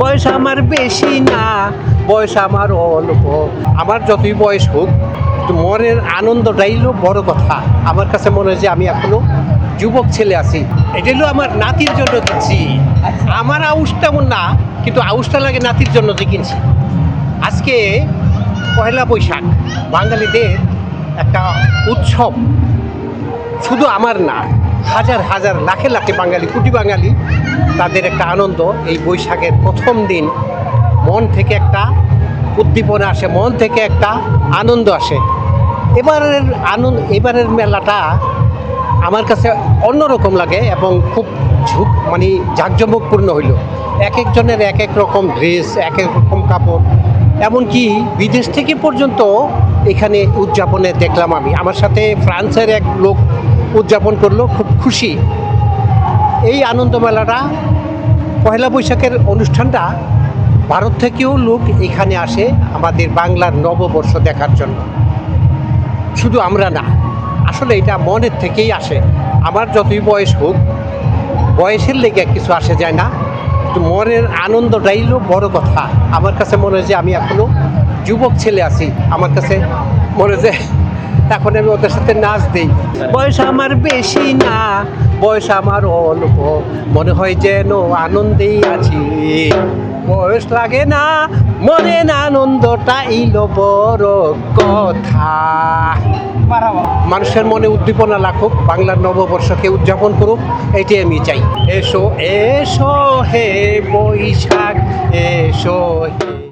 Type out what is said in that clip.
বয়স আমার বেশি না, বয়স আমার অল্প। আমার যতই বয়স হোক, কিন্তু মনের আনন্দটাই হলো বড় কথা। আমার কাছে মনে হয় যে আমি এখনো যুবক ছেলে আছি। এটা হলো আমার নাতির জন্য কিনছি। আমার আউশ তেমন না, কিন্তু আউশটা লাগে নাতির জন্য যে কিনছি। আজকে পয়লা বৈশাখ বাঙালিদের একটা উৎসব, শুধু আমার না, হাজার হাজার লাখে লাখে বাঙালি, কোটি বাঙালি, তাদের একটা আনন্দ। এই বৈশাখের প্রথম দিন মন থেকে একটা উদ্দীপনা আসে, মন থেকে একটা আনন্দ আসে। এবারের মেলাটা আমার কাছে অন্যরকম লাগে এবং খুব মানে জাঁকজমকপূর্ণ হইল। এক একজনের এক এক রকম ড্রেস, এক এক রকম কাপড়, এমনকি বিদেশ থেকে পর্যন্ত এখানে উদযাপনে দেখলাম আমি। আমার সাথে ফ্রান্সের এক লোক উদযাপন করলো, খুব খুশি। এই আনন্দ মেলাটা, পয়লা বৈশাখের অনুষ্ঠানটা ভারত থেকেও লোক এখানে আসে আমাদের বাংলার নববর্ষ দেখার জন্য। শুধু আমরা না, আসলে এটা মনের থেকেই আসে। আমার যতই বয়স হোক, বয়সের লেগে কিছু আসে যায় না, কিন্তু মনের আনন্দটাই হলো বড় কথা। আমার কাছে মনে হয় যে আমি এখনো যুবক ছেলে আছি। আমার কাছে মনে হয় যে এখন আমি ওদের সাথে নাচ দিই। বয়স আমার বেশি না, বয়স আমার অল্প, মনে হয় যেন আনন্দেই আছি। বয়স লাগে না, মনের আনন্দটা ইলো বড় কথা। মানুষের মনে উদ্দীপনা লাগুক, বাংলার নববর্ষকে উদযাপন করুক, এটাই আমি চাই। এসো এসো হে বৈশাখ, এসো